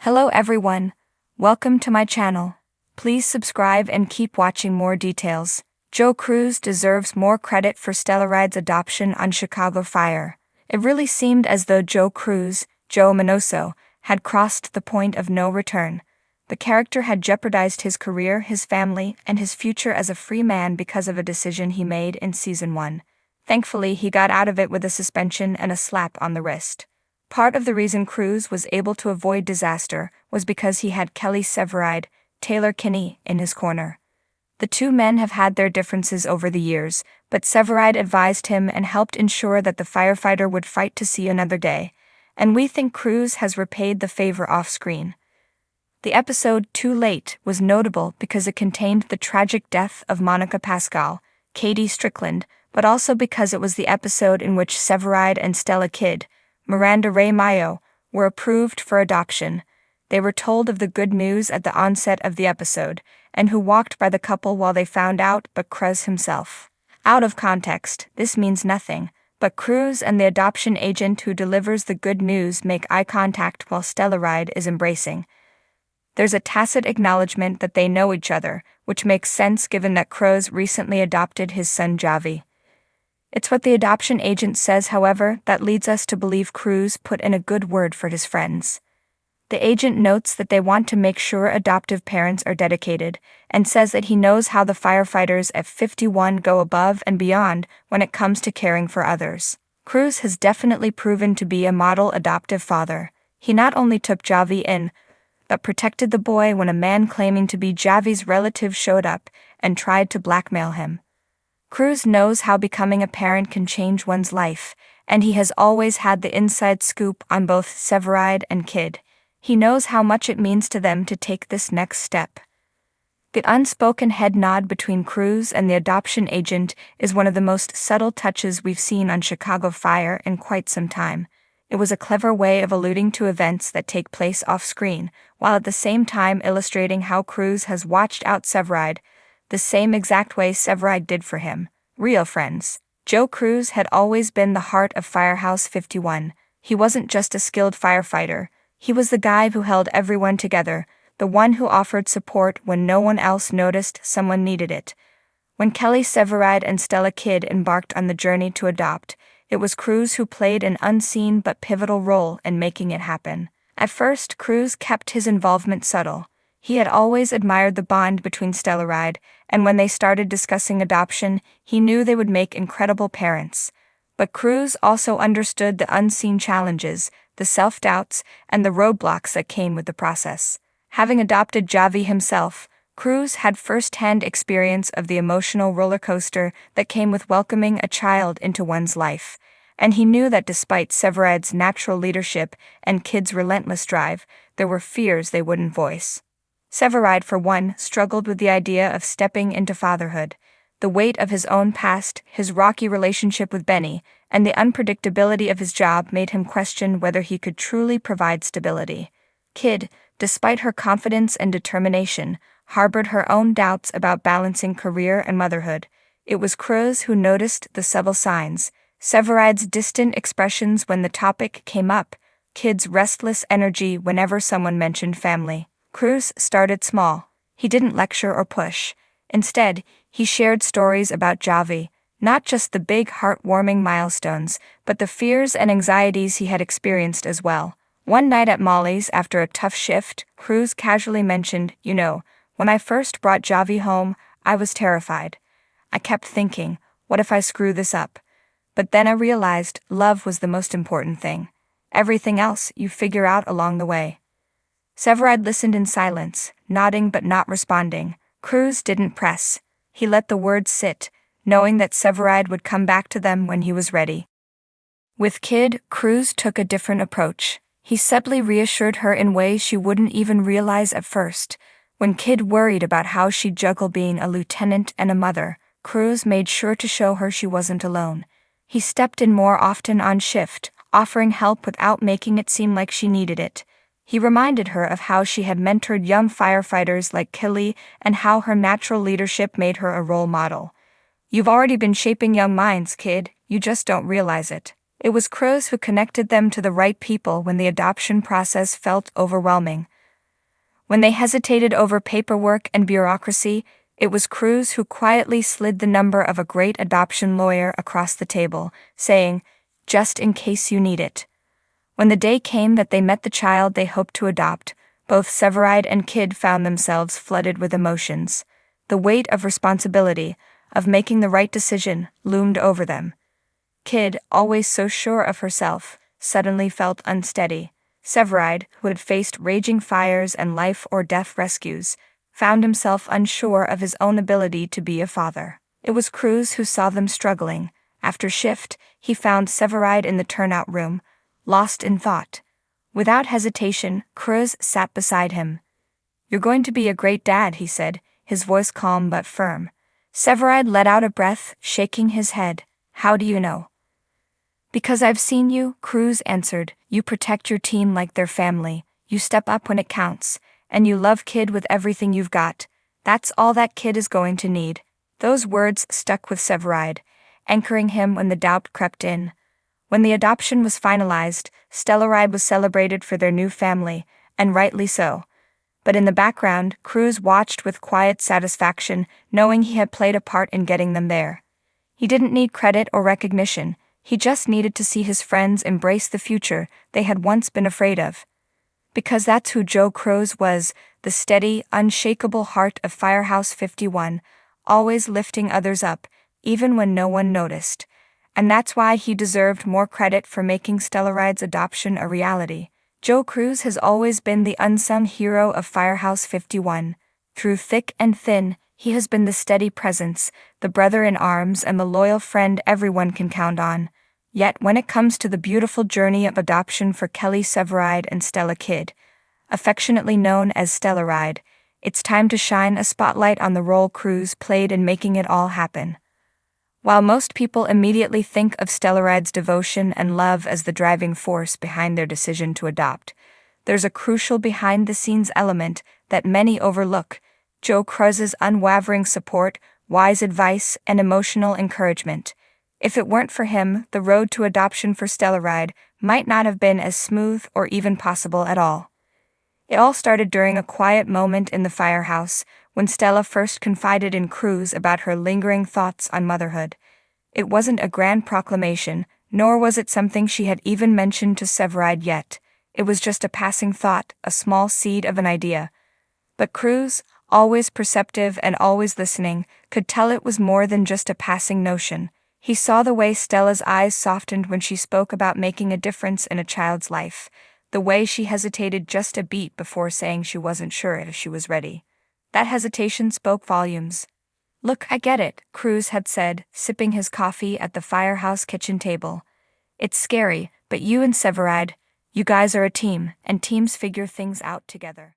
Hello everyone, welcome to my channel. Please subscribe and keep watching more details. Cruz deserves more credit for Stellaride's adoption on Chicago Fire. It really seemed as though Cruz, Joe Manoso, had crossed the point of no return. The character had jeopardized his career, his family, and his future as a free man because of a decision he made in Season 1. Thankfully, he got out of it with a suspension and a slap on the wrist. Part of the reason Cruz was able to avoid disaster was because he had Kelly Severide, Taylor Kinney, in his corner. The two men have had their differences over the years, but Severide advised him and helped ensure that the firefighter would fight to see another day, and we think Cruz has repaid the favor off-screen. The episode Too Late was notable because it contained the tragic death of Monica Pascal, Katie Strickland, but also because it was the episode in which Severide and Stella Kidd, Miranda Ray Mayo, were approved for adoption. They were told of the good news at the onset of the episode, and who walked by the couple while they found out but Cruz himself. Out of context, this means nothing, but Cruz and the adoption agent who delivers the good news make eye contact while Stellaride is embracing. There's a tacit acknowledgement that they know each other, which makes sense given that Cruz recently adopted his son Javi. It's what the adoption agent says, however, that leads us to believe Cruz put in a good word for his friends. The agent notes that they want to make sure adoptive parents are dedicated, and says that he knows how the firefighters at 51 go above and beyond when it comes to caring for others. Cruz has definitely proven to be a model adoptive father. He not only took Javi in, but protected the boy when a man claiming to be Javi's relative showed up and tried to blackmail him. Cruz knows how becoming a parent can change one's life, and he has always had the inside scoop on both Severide and Kidd. He knows how much it means to them to take this next step. The unspoken head nod between Cruz and the adoption agent is one of the most subtle touches we've seen on Chicago Fire in quite some time. It was a clever way of alluding to events that take place off-screen, while at the same time illustrating how Cruz has watched out Severide, the same exact way Severide did for him. Real friends. Cruz had always been the heart of Firehouse 51. He wasn't just a skilled firefighter, he was the guy who held everyone together, the one who offered support when no one else noticed someone needed it. When Kelly Severide and Stella Kidd embarked on the journey to adopt, it was Cruz who played an unseen but pivotal role in making it happen. At first, Cruz kept his involvement subtle. He had always admired the bond between Stellaride, and when they started discussing adoption, he knew they would make incredible parents. But Cruz also understood the unseen challenges, the self-doubts, and the roadblocks that came with the process. Having adopted Javi himself, Cruz had first-hand experience of the emotional roller coaster that came with welcoming a child into one's life, and he knew that despite Severide's natural leadership and Kidd's relentless drive, there were fears they wouldn't voice. Severide, for one, struggled with the idea of stepping into fatherhood. The weight of his own past, his rocky relationship with Benny, and the unpredictability of his job made him question whether he could truly provide stability. Kidd, despite her confidence and determination, harbored her own doubts about balancing career and motherhood. It was Cruz who noticed the subtle signs, Severide's distant expressions when the topic came up, Kidd's restless energy whenever someone mentioned family. Cruz started small. He didn't lecture or push. Instead, he shared stories about Javi, not just the big heartwarming milestones, but the fears and anxieties he had experienced as well. One night at Molly's after a tough shift, Cruz casually mentioned, when I first brought Javi home, I was terrified. I kept thinking, what if I screw this up? But then I realized love was the most important thing. Everything else you figure out along the way. Severide listened in silence, nodding but not responding. Cruz didn't press. He let the words sit, knowing that Severide would come back to them when he was ready. With Kidd, Cruz took a different approach. He subtly reassured her in ways she wouldn't even realize at first. When Kidd worried about how she'd juggle being a lieutenant and a mother, Cruz made sure to show her she wasn't alone. He stepped in more often on shift, offering help without making it seem like she needed it. He reminded her of how she had mentored young firefighters like Kelly and how her natural leadership made her a role model. You've already been shaping young minds, Kidd, you just don't realize it. It was Cruz who connected them to the right people when the adoption process felt overwhelming. When they hesitated over paperwork and bureaucracy, it was Cruz who quietly slid the number of a great adoption lawyer across the table, saying, "Just in case you need it." When the day came that they met the child they hoped to adopt, both Stellaride and Kid found themselves flooded with emotions. The weight of responsibility, of making the right decision, loomed over them. Kid, always so sure of herself, suddenly felt unsteady. Stellaride, who had faced raging fires and life-or-death rescues, found himself unsure of his own ability to be a father. It was Cruz who saw them struggling. After shift, he found Stellaride in the turnout room, lost in thought. Without hesitation, Cruz sat beside him. "You're going to be a great dad," he said, his voice calm but firm. Stellaride let out a breath, shaking his head. "How do you know?" "Because I've seen you," Cruz answered. "You protect your team like their family, you step up when it counts, and you love Kid with everything you've got. That's all that kid is going to need." Those words stuck with Stellaride, anchoring him when the doubt crept in. When the adoption was finalized, Stellaride was celebrated for their new family, and rightly so. But in the background, Cruz watched with quiet satisfaction, knowing he had played a part in getting them there. He didn't need credit or recognition, he just needed to see his friends embrace the future they had once been afraid of. Because that's who Joe Cruz was, the steady, unshakable heart of Firehouse 51, always lifting others up, even when no one noticed. And that's why he deserved more credit for making Stellaride's adoption a reality. Joe Cruz has always been the unsung hero of Firehouse 51. Through thick and thin, he has been the steady presence, the brother in arms and the loyal friend everyone can count on. Yet when it comes to the beautiful journey of adoption for Kelly Stellaride and Stella Kid, affectionately known as Stellaride, it's time to shine a spotlight on the role Cruz played in making it all happen. While most people immediately think of Stellaride's devotion and love as the driving force behind their decision to adopt, there's a crucial behind-the-scenes element that many overlook: Joe Cruz's unwavering support, wise advice, and emotional encouragement. If it weren't for him, the road to adoption for Stellaride might not have been as smooth or even possible at all. It all started during a quiet moment in the firehouse, when Stella first confided in Cruz about her lingering thoughts on motherhood. It wasn't a grand proclamation, nor was it something she had even mentioned to Stellaride yet. It was just a passing thought, a small seed of an idea. But Cruz, always perceptive and always listening, could tell it was more than just a passing notion. He saw the way Stella's eyes softened when she spoke about making a difference in a child's life, the way she hesitated just a beat before saying she wasn't sure if she was ready. That hesitation spoke volumes. "Look, I get it," Cruz had said, sipping his coffee at the firehouse kitchen table. "It's scary, but you and Stellaride, you guys are a team, and teams figure things out together."